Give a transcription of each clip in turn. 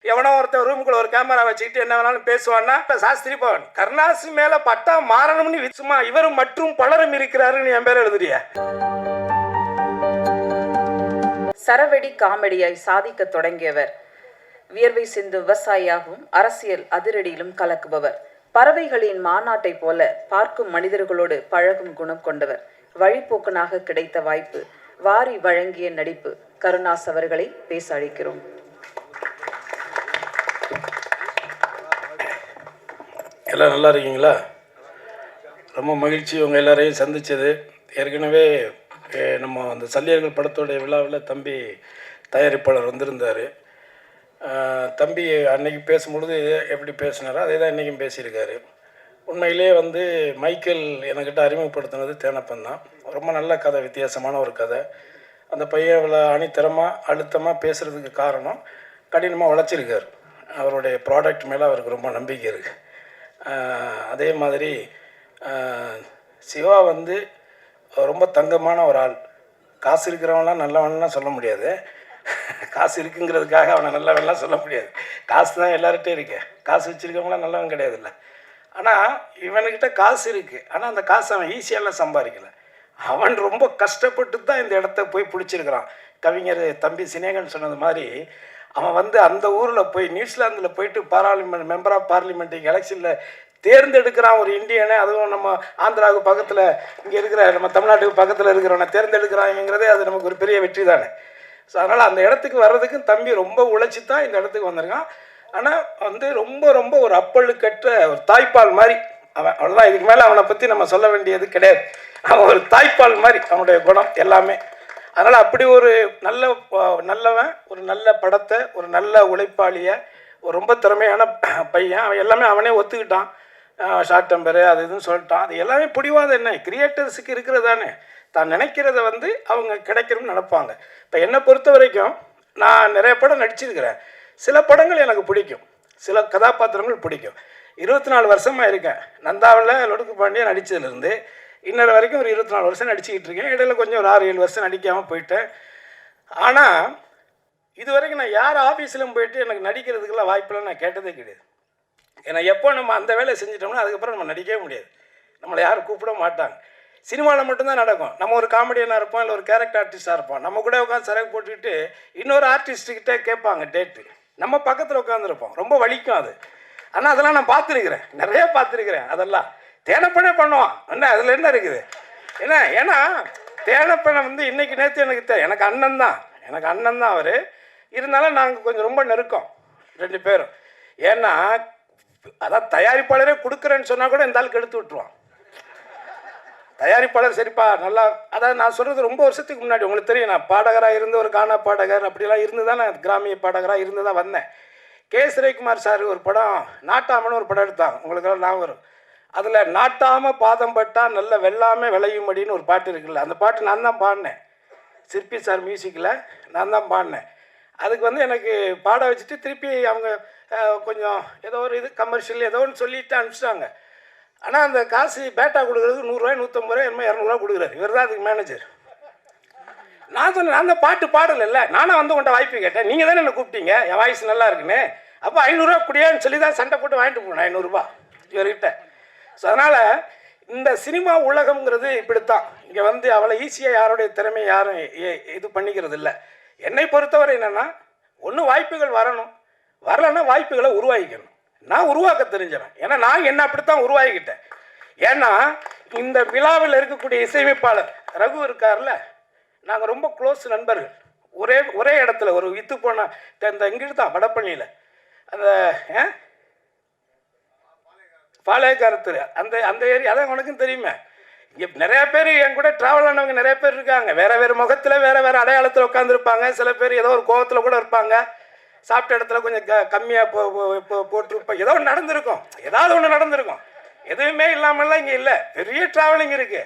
எவனோ ஒருத்தர் ரூமுக்குள்ள ஒரு கேமரா வச்சுக்கிட்டு என்ன வேணாலும் பேசுவான்னா சாஸ்திரி பவன் கருணாசி மேல பட்டா மாறணும்னு சும்மா இவரும் மற்றும் பலரும் இருக்கிறாருன்னு என் பேர் எழுதுறிய. சரவெடி காமெடியாய் சாதிக்க தொடங்கியவர். வியர்வை சிந்து விவசாயியாகவும் அரசியல் அதிரடியிலும் கலக்குபவர். பறவைகளின் மாநாட்டை போல பார்க்கும் மனிதர்களோடு பழகும் குணம் கொண்டவர். வழிபோக்கனாக கிடைத்த வாய்ப்பு, வாரி வழங்கிய நடிப்பு. கருணாஸ் அவர்களை பேச அழைக்கிறோம். எல்லாம் நல்லா இருக்கீங்களா? ரொம்ப மகிழ்ச்சி உங்கள் எல்லாரையும் சந்தித்தது. ஏற்கனவே நம்ம அந்த சல்லியர்கள் படத்தோடைய விழாவில் தம்பி தயாரிப்பாளர் வந்திருந்தார். தம்பி அன்னைக்கு பேசும்பொழுது எப்படி பேசினாரோ அதே தான் இன்றைக்கும் பேசியிருக்காரு. உண்மையிலே மைக்கேல் என்கிட்ட அறிமுகப்படுத்தினது தேனப்பன் தான். ரொம்ப நல்ல கதை, வித்தியாசமான ஒரு கதை. அந்த பையன் இவ்வளோ அணித்தரமாக அழுத்தமாக பேசுகிறதுக்கு காரணம் கடினமாக உழைச்சிருக்கார். அவருடைய ப்ராடக்ட் மேலே அவருக்கு ரொம்ப நம்பிக்கை இருக்குது. அதே மாதிரி சிவா ரொம்ப தங்கமான ஒரு ஆள். காசு இருக்கிறவங்களாம் நல்லவன்லாம் சொல்ல முடியாது. காசு இருக்குங்கிறதுக்காக அவனை நல்லவன்லாம் சொல்ல முடியாது. காசு தான் எல்லார்கிட்டையும் இருக்கு. காசு வச்சுருக்கவங்களாம் நல்லவன் கிடையாதுல்ல. ஆனால் இவனுக்கிட்ட காசு இருக்குது. ஆனால் அந்த காசு அவன் ஈஸியாலாம் சம்பாதிக்கலை. அவன் ரொம்ப கஷ்டப்பட்டு தான் இந்த இடத்த போய் பிடிச்சிருக்கிறான். கவிஞர் தம்பி சினேகன் சொன்னது மாதிரி அவன் அந்த ஊரில் போய் நியூசிலாந்தில் போயிட்டு பார்லிமெண்ட் மெம்பர் ஆஃப் பார்லிமெண்ட்டுக்கு எலெக்ஷனில் தேர்ந்தெடுக்கிறான் ஒரு இந்தியனை. அதுவும் நம்ம ஆந்திராவுக்கு பக்கத்தில் இங்கே இருக்கிற நம்ம தமிழ்நாட்டுக்கு பக்கத்தில் இருக்கிறவனை தேர்ந்தெடுக்கிறாங்கிறதே அது நமக்கு ஒரு பெரிய வெற்றி தானே. ஸோ அதனால் அந்த இடத்துக்கு வர்றதுக்கு தம்பி ரொம்ப உழைச்சி தான் இந்த இடத்துக்கு வந்திருக்கான். ஆனால் ரொம்ப ரொம்ப ஒரு அப்பழுக்கற்ற ஒரு தாய்ப்பால் மாதிரி அவன். அவ்வளோதான், இதுக்கு மேலே அவனை பற்றி நம்ம சொல்ல வேண்டியது கிடையாது. அவன் ஒரு தாய்ப்பால் மாதிரி அவனுடைய குணம் எல்லாமே. அதனால் அப்படி ஒரு நல்லவன், ஒரு நல்ல படத்தை, ஒரு நல்ல உழைப்பாளியை, ஒரு ரொம்ப திறமையான பையன். அவன் எல்லாமே அவனே ஒத்துக்கிட்டான். ஷார்ட் டெம்பரு அது இதுன்னு சொல்லிட்டான். அது எல்லாமே பிடிவாத என்ன கிரியேட்டர்ஸுக்கு இருக்கிறது தானே. தான் நினைக்கிறத அவங்க கிடைக்கணும்னு நினைப்பாங்க. இப்போ என்னை பொறுத்த வரைக்கும் நான் நிறைய படம் நடிச்சிருக்கிறேன். சில படங்கள் எனக்கு பிடிக்கும், சில கதாபாத்திரங்கள் பிடிக்கும். 24 வருஷமாக இருக்கேன். நந்தாவில் லொடுக்கு பாண்டியன் நடித்ததுலேருந்து இன்னொரு வரைக்கும் ஒரு 24 வருஷம் நடிச்சுக்கிட்டு இருக்கேன். இடையில கொஞ்சம் ஒரு 6-7 வருஷம் நடிக்காமல் போயிட்டேன். ஆனால் இது வரைக்கும் நான் யார் ஆஃபீஸிலும் போயிட்டு எனக்கு நடிக்கிறதுக்கெல்லாம் வாய்ப்பெல்லாம் நான் கேட்டதே கிடையாது. ஏன்னா எப்போ நம்ம அந்த வேலையை செஞ்சிட்டோம்னா அதுக்கப்புறம் நம்ம நடிக்கவே முடியாது. நம்மளை யாரும் கூப்பிட மாட்டாங்க. சினிமாவில் மட்டும்தான் நடக்கும். நம்ம ஒரு காமெடியனாக இருப்போம், இல்லை ஒரு கேரக்டர் ஆர்டிஸ்டாக இருப்போம். நம்ம கூட உட்காந்து சரக்கு போட்டுக்கிட்டு இன்னொரு ஆர்டிஸ்ட்டுக்கிட்டே கேட்பாங்க டேட்டு. நம்ம பக்கத்தில் உட்காந்துருப்போம். ரொம்ப வலிக்கும் அது. ஆனால் அதெல்லாம் நான் பார்த்துருக்குறேன், நிறையா பார்த்துருக்குறேன். அதெல்லாம் தேனப்பனே பண்ணுவான். என்ன அதில் என்ன இருக்குது? ஏன்னா தேனப்பனை இன்றைக்கி நேற்று எனக்கு அண்ணன் தான் அவர். இருந்தாலும் நாங்கள் கொஞ்சம் ரொம்ப நெருக்கம் 2 பேரும். ஏன்னா அதான் தயாரிப்பாளரே கொடுக்குறேன்னு சொன்னால் கூட இந்த ஆளுக்கு எடுத்து விட்டுருவான். தயாரிப்பாளர் சரிப்பா நல்லா, அதாவது நான் சொல்கிறது ரொம்ப வருஷத்துக்கு முன்னாடி உங்களுக்கு தெரியும். நான் பாடகராக இருந்து ஒரு கானா பாடகர் அப்படிலாம் இருந்து தான் நான் கிராமிய பாடகராக இருந்து தான் வந்தேன். கே சுரேகுமார் சார் ஒரு படம் நாட்டாமன்னு ஒரு படம் எடுத்தாங்க, உங்களுக்கெல்லாம் நான் வரும். அதில் நாட்டாமல் பாதம் பட்டா நல்ல வெள்ளாமல் விளையும்படின்னு ஒரு பாட்டு இருக்குல்ல, அந்த பாட்டு நான் தான் பாடினேன். சிற்பி சார் மியூசிக்கில் நான் தான் பாடினேன். அதுக்கு எனக்கு பாட வச்சுட்டு திருப்பி அவங்க கொஞ்சம் ஏதோ ஒரு இது கமர்ஷியல் ஏதோ ஒன்று சொல்லிட்டு அனுப்பிச்சிட்டாங்க. ஆனால் அந்த காசு பேட்டா கொடுக்குறதுக்கு 100 ரூபாய் 150 ரூபாய் என்னமோ 200 ரூபா கொடுக்குறாரு. இவர் தான் அதுக்கு மேனேஜர். நான் சொன்னேன், நான் அந்த பாட்டு பாடலைல்ல, நானும் உங்கள்கிட்ட வாய்ப்பு கேட்டேன். நீங்கள் தானே என்னை கூப்பிட்டீங்க, என் வாய்ஸ் நல்லா இருக்குன்னு. அப்போ 500 ரூபா குடியான்னு சொல்லி தான் சண்டை போட்டு வாங்கிட்டு போனேன் 500 ரூபா இவர்கிட்ட. ஸோ அதனால் இந்த சினிமா உலகம்ங்கிறது இப்படித்தான். இங்கே அவ்வளோ ஈஸியாக யாருடைய திறமை யாரும் இது பண்ணிக்கிறது இல்லை. என்னை பொறுத்தவரை என்னென்னா, ஒன்று வாய்ப்புகள் வரணும், வரலைன்னா வாய்ப்புகளை உருவாக்கிக்கணும். நான் உருவாக்க தெரிஞ்சவன். ஏன்னா நான் என்ன அப்படித்தான் உருவாக்கிக்கிட்டேன். ஏன்னா இந்த விழாவில் இருக்கக்கூடிய இசையமைப்பாளர் ரகு இருக்கார்ல, நாங்கள் ரொம்ப க்ளோஸ் நண்பர்கள். ஒரே இடத்துல ஒரு வித்து போன இந்த இங்கிட்டு தான் வடப்பள்ளியில் அந்த பாளையக்காரத்தில் அந்த ஏரியா, அதான் உனக்கும் தெரியுமே. இங்கே நிறையா பேர் என் கூட ட்ராவல் ஆனவங்க நிறைய பேர் இருக்காங்க. வேறு முகத்தில் வேறு அடையாளத்தில் உட்காந்துருப்பாங்க. சில பேர் ஏதோ ஒரு கோவத்தில் கூட இருப்பாங்க. சாப்பிட்ட இடத்துல கொஞ்சம் கம்மியாக போட்டிருப்போம். ஏதோ ஒன்று நடந்திருக்கும், ஏதாவது ஒன்று நடந்திருக்கும். எதுவுமே இல்லாமல்லாம் இங்கே இல்லை. பெரிய ட்ராவலிங் இருக்குது.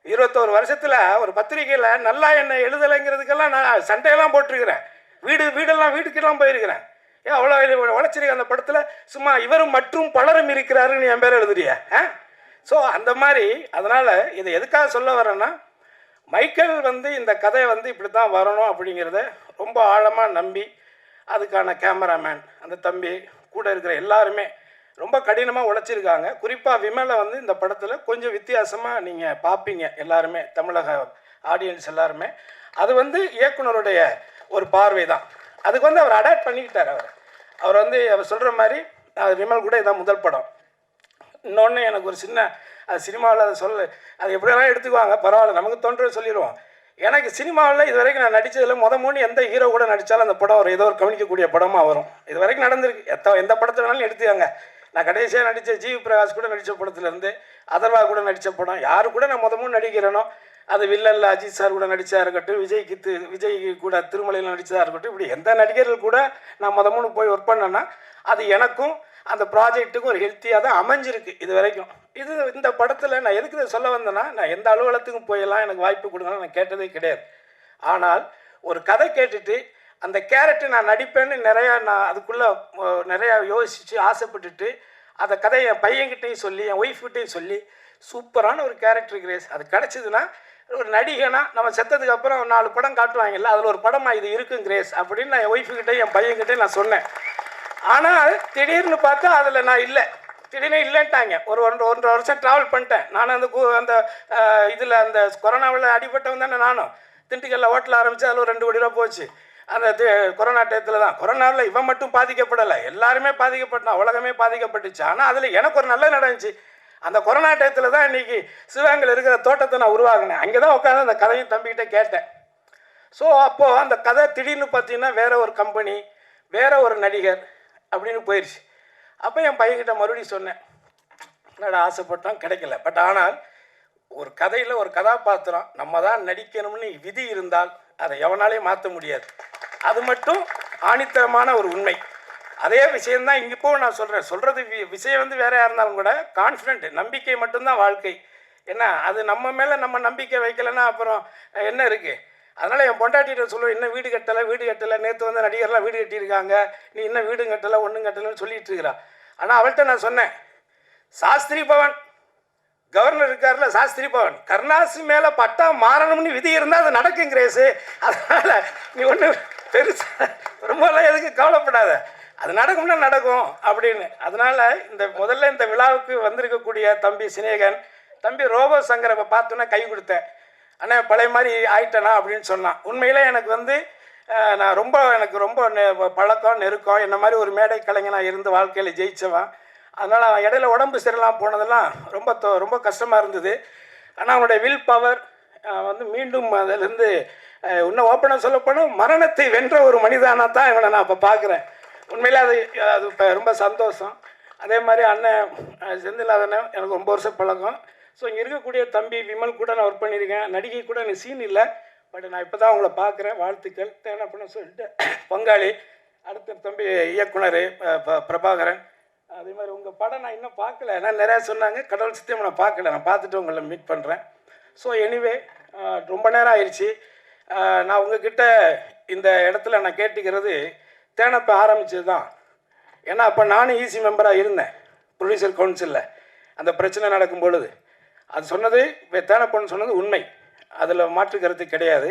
21 வருஷத்தில் ஒரு பத்திரிகையில் நல்லா என்னை எழுதலைங்கிறதுக்கெல்லாம் நான் சண்டையெல்லாம் போட்டிருக்கிறேன். வீட்டுக்கெல்லாம் போயிருக்கிறேன். ஏன் அவ்வளோ உழைச்சிருக்கேன் அந்த படத்தில். சும்மா இவரும் மற்றும் பலரும் இருக்கிறாருன்னு என் பேர் எழுதுறிய. ஸோ அந்த மாதிரி. அதனால் இதை எதுக்காக சொல்ல வரேன்னா, மைக்கேல் இந்த கதையை இப்படி தான் வரணும் அப்படிங்கிறத ரொம்ப ஆழமாக நம்பி அதுக்கான கேமராமேன் அந்த தம்பி கூட இருக்கிற எல்லாருமே ரொம்ப கடினமாக உழைச்சிருக்காங்க. குறிப்பாக விமலை வந்து இந்த படத்தில் கொஞ்சம் வித்தியாசமாக நீங்கள் பார்ப்பீங்க எல்லாருமே, தமிழக ஆடியன்ஸ் எல்லாருமே. அது வந்து இயக்குனருடைய ஒரு பார்வை தான். அதுக்கு வந்து அவர் அடாப்ட் பண்ணிக்கிட்டார். அவர் வந்து அவர் சொல்கிற மாதிரி விமல் கூட இதான் முதல் படம். இன்னொன்று எனக்கு ஒரு சின்ன அது சினிமாவில் அதை அது எப்படியெல்லாம் எடுத்துக்குவாங்க பரவாயில்ல, நமக்கு தோன்றது சொல்லிடுவோம். எனக்கு சினிமாவில் இது வரைக்கும் நான் நடித்ததில் மூணு எந்த ஹீரோ கூட நடித்தாலும் அந்த படம் ஒரு ஏதோ ஒரு கவனிக்கக்கூடிய படமாக வரும். இது வரைக்கும் நடந்திருக்கு. எந்த படத்தில் வேணாலும் எடுத்துக்காங்க. நான் கடைசியாக நடித்த ஜிவி பிரகாஷ் கூட நடித்த படத்துலேருந்து அதர்வா கூட நடித்த படம், யாரு கூட நான் மூணு நடிக்கிறேனோ அது வில்லல்ல அஜித் சார் கூட நடித்தா இருக்கட்டும், விஜய் கூட திருமலையில் நடித்ததாக இருக்கட்டும், இப்படி எந்த நடிகர்கள் கூட நான் மூணு போய் ஒர்க் பண்ணேன்னா அது எனக்கும் அந்த ப்ராஜெக்ட்டுக்கும் ஒரு ஹெல்த்தியாக தான் அமைஞ்சிருக்கு இது வரைக்கும். இந்த படத்தில் நான் எதுக்கு இதை சொல்ல வந்தேன்னா, நான் எந்த அலுவலகத்துக்கும் போயெல்லாம் எனக்கு வாய்ப்பு கொடுங்கன்னு நான் கேட்டதே கிடையாது. ஆனால் ஒரு கதை கேட்டுட்டு அந்த கேரக்டர் நான் நடிப்பேன்னு நான் அதுக்குள்ளே நிறையா யோசித்து ஆசைப்பட்டுட்டு அந்த கதையை என் பையன்கிட்டையும் சொல்லி என் ஒய்ஃப்கிட்டையும் சொல்லி சூப்பரான ஒரு கேரக்டர் கிரேஸ் அது கிடச்சிதுன்னா, ஒரு நடிகனா நம்ம செத்ததுக்கு அப்புறம் 4 படம் காட்டுவாங்கல்ல, அதில் ஒரு படமாக இது இருக்கும் கிரேஸ் அப்படின்னு நான் என் ஒய்ஃபுக்கிட்டே என் பையன்கிட்டே நான் சொன்னேன். ஆனால் திடீர்னு பார்த்தா அதில் நான் இல்லை, திடீர்னு இல்லைன்ட்டாங்க. ஒரு 1.5 வருஷம் ட்ராவல் பண்ணிட்டேன் நான். அந்த இதில் அந்த கொரோனாவில் அடிபட்டவன் தானே நானும். திண்டுக்கல்ல ஹோட்டல் ஆரம்பித்து அதில் ஒரு 2 கோடி ரூபா போச்சு. அந்த கொரோனா டயத்தில் தான். கொரோனாவில் இவன் மட்டும் பாதிக்கப்படலை, எல்லாருமே பாதிக்கப்பட்டான், உலகமே பாதிக்கப்பட்டுச்சு. ஆனால் அதில் எனக்கு ஒரு நல்ல நடந்துச்சு. அந்த கொரோனா டயத்தில் தான் இன்றைக்கி சிவகங்கையில் இருக்கிற தோட்டத்தை நான் உருவாகினேன். அங்கே தான் உட்காந்து அந்த கதையும் தம்பிக்கிட்ட கேட்டேன். ஸோ அப்போது அந்த கதை திடீர்னு பார்த்தீங்கன்னா வேறு ஒரு கம்பெனி, வேறு ஒரு நடிகர் அப்படின்னு போயிடுச்சு. அப்போ என் பையன்கிட்ட மறுபடியும் சொன்னேன், என்னடா ஆசைப்பட்டோம் கிடைக்கல. பட் ஆனால் ஒரு கதையில் ஒரு கதாபாத்திரம் நம்ம தான் நடிக்கணும்னு விதி இருந்தால் அதை எவனாலையும் மாற்ற முடியாது. அது மட்டும் ஆணித்தரமான ஒரு உண்மை. அதே விஷயந்தான் இங்கே இப்போ நான் சொல்கிறது விஷயம் வந்து வேறு யார் இருந்தாலும் கூட கான்ஃபிடென்ட், நம்பிக்கை மட்டும்தான் வாழ்க்கை. ஏன்னா அது நம்ம மேலே நம்ம நம்பிக்கை வைக்கலைன்னா அப்புறம் என்ன இருக்குது. அதனால் என் பொண்டாட்டிகிட்ட சொல்லுவேன், இன்னும் வீடு கட்டலை, நேற்று வந்து நடிகர்லாம் வீடு கட்டியிருக்காங்க, நீ இன்னும் வீடும் கட்டலை ஒன்றும் கட்டலைன்னு சொல்லிகிட்டு இருக்கிறா. ஆனால் அவள்கிட்ட நான் சொன்னேன், சாஸ்திரி பவன் கவர்னர் இருக்கார்ல, சாஸ்திரி பவன் கருணாசி மேலே பட்டா மாறணும்னு விதி இருந்தால் அது நடக்கும் கிரேஸு. அதனால் நீ ஒன்று பெருசாக ரொம்பலாம் எதுக்கு கவலைப்படாத, அது நடக்கும்னா நடக்கும் அப்படின்னு. அதனால் முதல்ல இந்த விழாவுக்கு வந்திருக்கக்கூடிய தம்பி சினேகன், தம்பி ரோபோ சங்கரை பார்த்தோன்னா கை கொடுத்தேன். அண்ணா பழைய மாதிரி ஆயிட்டேனா அப்படின்னு சொன்னான். உண்மையிலே எனக்கு வந்து எனக்கு ரொம்ப பழக்கம் நெருக்கம், என்ன மாதிரி ஒரு மேடை கலைஞனாக இருந்து வாழ்க்கையில் ஜெயித்தவன். அதனால் அவன் இடையில உடம்பு சரியில்லாமல் போனதெல்லாம் ரொம்ப கஷ்டமாக இருந்தது. ஆனால் அவனுடைய வில் பவர் வந்து மீண்டும் அதிலிருந்து இன்னும் ஓப்பனாக சொல்லப்போனால் மரணத்தை வென்ற ஒரு மனிதனாக தான் இவனை நான் இப்போ பார்க்குறேன். உண்மையிலே அது இப்போ ரொம்ப சந்தோஷம். அதே மாதிரி அண்ணன் செந்தில்நாதன் எனக்கு ரொம்ப வருஷம் பழக்கம். ஸோ இங்கே இருக்கக்கூடிய தம்பி விமல் கூட நான் ஒர்க் பண்ணியிருக்கேன். நடிகை கூட எனக்கு சீன் இல்லை, பட் நான் இப்போ தான் உங்களை பார்க்குறேன். வாழ்த்துக்கள் தேவை அப்படின்னு சொல்லிட்டு பங்காளி, அடுத்த தம்பி இயக்குனர் பிரபாகரன். அதே மாதிரி உங்கள் படம் நான் இன்னும் பார்க்கல, நான் நிறையா சொன்னாங்க, கடவுள் சித்தியம் நான் பார்க்கல, நான் பார்த்துட்டு உங்களை மீட் பண்ணுறேன். ஸோ எனிவே ரொம்ப நேரம் ஆயிடுச்சு. நான் உங்ககிட்ட இந்த இடத்துல நான் கேட்டுக்கிறது, தேனப்போ ஆரம்பித்தது தான். ஏன்னா அப்போ நானும் ஈசி மெம்பராக இருந்தேன் ப்ரொடியூசர் கவுன்சிலில். அந்த பிரச்சனை நடக்கும் பொழுது அது சொன்னது இப்போ தேனப்பன்னு சொன்னது உண்மை, அதில் மாற்று கருத்து கிடையாது.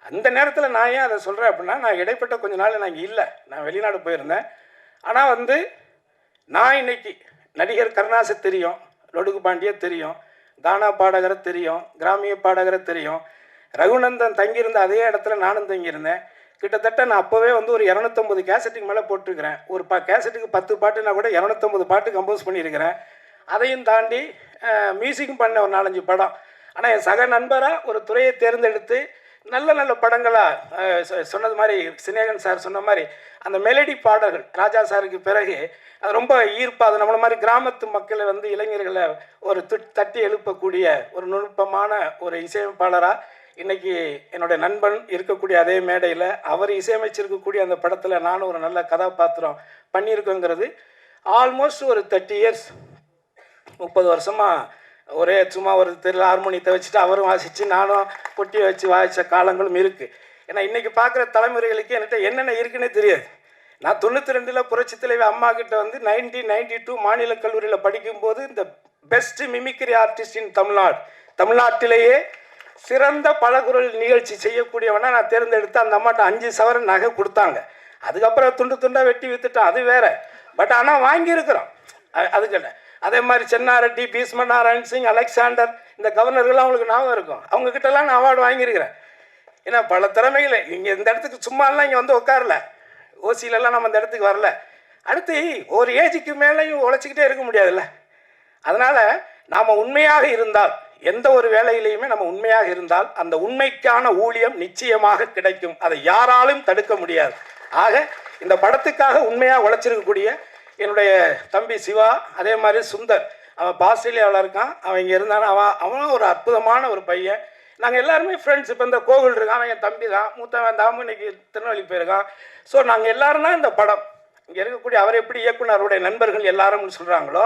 அந்த நேரத்தில் நான் ஏன் அதை சொல்கிறேன் அப்படின்னா, நான் இடைப்பட்ட கொஞ்ச நாள் நான் இங்கே இல்லை, நான் வெளிநாடு போயிருந்தேன். ஆனால் வந்து நான் இன்னைக்கு நடிகர் கருணாசை தெரியும், லொடுகு பாண்டியை தெரியும், கானா பாடகரை தெரியும், கிராமிய பாடகரை தெரியும், ரகுநந்தன் தங்கியிருந்த அதே இடத்துல நானும் தங்கியிருந்தேன். கிட்டத்தட்ட நான் அப்போவே வந்து ஒரு 250 கேசட்டுக்கு மேலே போட்டிருக்கிறேன். ஒரு கேசட்டுக்கு 10 பாட்டுனா கூட 250 பாட்டு கம்போஸ் பண்ணியிருக்கிறேன். அதையும் தாண்டி மியூசிக்கும் பண்ண ஒரு 4-5 படம். ஆனால் என் சக நண்பராக ஒரு துறையை தேர்ந்தெடுத்து நல்ல படங்களாக சொன்னது மாதிரி சினேகன் சார் சொன்ன மாதிரி அந்த மெலடி பாடல்கள் ராஜா சாருக்கு பிறகு அது ரொம்ப ஈர்ப்பாக, அது நம்மள மாதிரி கிராமத்து மக்களை வந்து இளைஞர்களை ஒரு தட்டி எழுப்பக்கூடிய ஒரு நுட்பமான ஒரு இசையமைப்பாளராக இன்றைக்கி என்னுடைய நண்பன் இருக்கக்கூடிய அதே மேடையில் அவர் இசையமைச்சிருக்கக்கூடிய அந்த படத்தில் நானும் ஒரு நல்ல கதாபாத்திரம் பண்ணியிருக்கோங்கிறது ஆல்மோஸ்ட் ஒரு 30 இயர்ஸ் 30 வருஷமாக ஒரே சும்மா ஒரு தெருவில் ஹார்மோனியத்தை வச்சுட்டு அவரும் வாசித்து நானும் பொட்டியை வச்சு வாசித்த காலங்களும் இருக்குது. ஏன்னா இன்றைக்கி பார்க்குற தலைமுறைகளுக்கு என்கிட்ட என்னென்ன இருக்குன்னே தெரியாது. நான் 92 புரட்சி தலைவி அம்மா கிட்ட வந்து 1992 மாநில கல்லூரியில் படிக்கும்போது இந்த பெஸ்ட் மிமிக்ரி ஆர்டிஸ்ட் இன் தமிழ்நாட்டிலேயே சிறந்த பலகுரல் நிகழ்ச்சி செய்யக்கூடியவனா நான் தேர்ந்தெடுத்து அந்த அம்மாட்ட 5 சவரன் நகை கொடுத்தாங்க. அதுக்கப்புறம் துண்டு துண்டாக வெட்டி வித்துட்டோம், அது வேற. பட் ஆனால் வாங்கியிருக்கிறோம், அதுக்கிட்ட. அதே மாதிரி சென்னாரெட்டி, பீஷ்ம நாராயண் சிங், அலெக்சாண்டர், இந்த கவர்னர்கள்லாம் அவங்களுக்கு ஞாபகம் இருக்கும். அவங்கக்கிட்டலாம் நான் அவார்டு வாங்கியிருக்கிறேன். ஏன்னா பல திறமைகளை இங்கே இந்த இடத்துக்கு சும்மாலாம் இங்கே வந்து உட்காரல, ஓசியிலலாம் நம்ம இந்த இடத்துக்கு வரல. அடுத்து ஒரு ஏஜுக்கு மேலேயும் உழைச்சிக்கிட்டே இருக்க முடியாதுல்ல. அதனால் நாம் உண்மையாக இருந்தால், எந்த ஒரு வேலையிலையுமே நம்ம உண்மையாக இருந்தால் அந்த உண்மைக்கான ஊழியம் நிச்சயமாக கிடைக்கும். அதை யாராலும் தடுக்க முடியாது. ஆக இந்த படத்துக்காக உண்மையாக உழைச்சிருக்கக்கூடிய என்னுடைய தம்பி சிவா, அதே மாதிரி சுந்தர், அவன் ஆஸ்திரேலியாவில் இருக்கான், அவன் இங்கே இருந்தானா, அவன் ஒரு அற்புதமான ஒரு பையன். நாங்கள் எல்லாருமே ஃப்ரெண்ட்ஸ். இப்போ இந்த கோவில் இருக்கான், அவன் என் தம்பி தான். மூத்தவன் தாமு இன்னைக்கு திருநெல்வேலி போயிருக்கான். ஸோ நாங்கள் எல்லாரும் தான் இந்த படம். இங்கே இருக்கக்கூடிய அவர் எப்படி இயக்குனருடைய நண்பர்கள் எல்லாரும்னு சொல்கிறாங்களோ,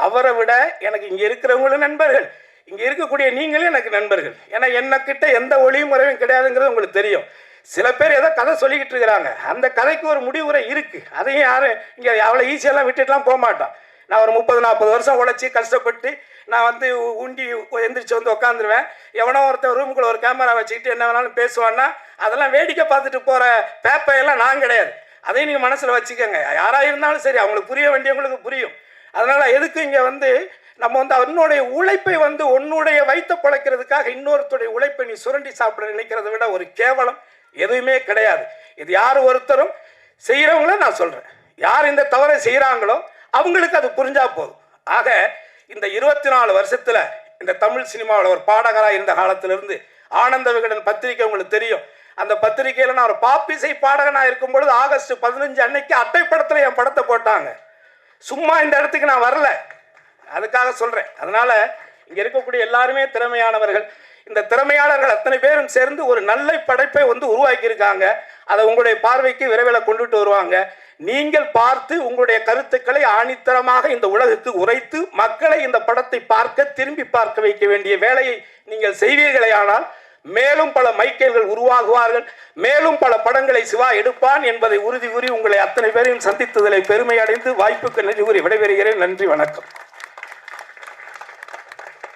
அவரை விட எனக்கு இங்கே இருக்கிறவங்களும் நண்பர்கள், இங்கே இருக்கக்கூடிய நீங்களும் எனக்கு நண்பர்கள். ஏன்னா என்னக்கிட்ட எந்த ஒளியும் முறையும் கிடையாதுங்கிறது உங்களுக்கு தெரியும். சில பேர் ஏதோ கதை சொல்லிக்கிட்டு இருக்கிறாங்க, அந்த கதைக்கு ஒரு முடிவுரை இருக்குது. அதையும் யாரும் இங்கே அவ்வளோ ஈஸியெல்லாம் விட்டுட்டுலாம் போக மாட்டான். நான் ஒரு 30-40 வருஷம் உழைச்சி கஷ்டப்பட்டு நான் வந்து உண்டி எந்திரிச்சு வந்து உட்காந்துருவேன். எவனோ ஒருத்தன் ரூமுக்குள்ள ஒரு கேமரா வச்சுக்கிட்டு என்ன வேணாலும் பேசுவான்னா அதெல்லாம் வேடிக்கை பார்த்துட்டு போகிற பேப்பையெல்லாம் நான் கிடையாது. அதையும் நீங்கள் மனசில் வச்சுக்கோங்க. யாராக இருந்தாலும் சரி, அவங்களுக்கு புரிய வேண்டியவங்களுக்கு புரியும். அதனால் எதுக்கு இங்கே வந்து நம்ம வந்து அவனுடைய உழைப்பை வந்து உன்னுடைய வைத்த பிழைக்கிறதுக்காக இன்னொருத்தருடைய உழைப்பை நீ சுரண்டி சாப்பிட நினைக்கிறத விட ஒரு கேவலம் எதுவுமே கிடையாது. இது யார் ஒருத்தரும் செய்கிறவங்கள நான் சொல்கிறேன், யார் இந்த தவறை செய்கிறாங்களோ அவங்களுக்கு அது புரிஞ்சா போதும். ஆக இந்த 24 வருஷத்தில் இந்த தமிழ் சினிமாவில் ஒரு பாடகராக இருந்த காலத்திலிருந்து ஆனந்த விகடன் பத்திரிக்கை உங்களுக்கு தெரியும். அந்த பத்திரிகையில் நான் ஒரு பாப்பிசை பாடகனாக இருக்கும் பொழுது ஆகஸ்ட் 15 அன்னைக்கு அட்டைப்படத்தில் என் படத்தை போட்டாங்க. சும்மா இந்த இடத்துக்கு நான் வரல, அதுக்காக சொல்கிறேன். அதனால் இங்கே இருக்கக்கூடிய எல்லாருமே திறமையானவர்கள். இந்த திறமையாளர்கள் அத்தனை பேரும் சேர்ந்து ஒரு நல்ல படைப்பை வந்து உருவாக்கியிருக்காங்க. அதை உங்களுடைய பார்வைக்கு விரைவில் கொண்டுட்டு வருவாங்க. நீங்கள் பார்த்து உங்களுடைய கருத்துக்களை ஆணித்தரமாக இந்த உலகுக்கு உரைத்து மக்களை இந்த படத்தை திரும்பி பார்க்க வைக்க வேண்டிய வேலையை நீங்கள் செய்வீர்களேயானால் மேலும் பல மைக்கேல்கள் உருவாகுவார்கள், மேலும் பல படங்களை சிவா எடுப்பான் என்பதை உறுதி கூறி உங்களை அத்தனை பேரையும் சந்தித்ததில் பெருமை அடைந்து வாய்ப்புக்கு நன்றி கூறி விடைபெறுகிறேன். நன்றி, வணக்கம்.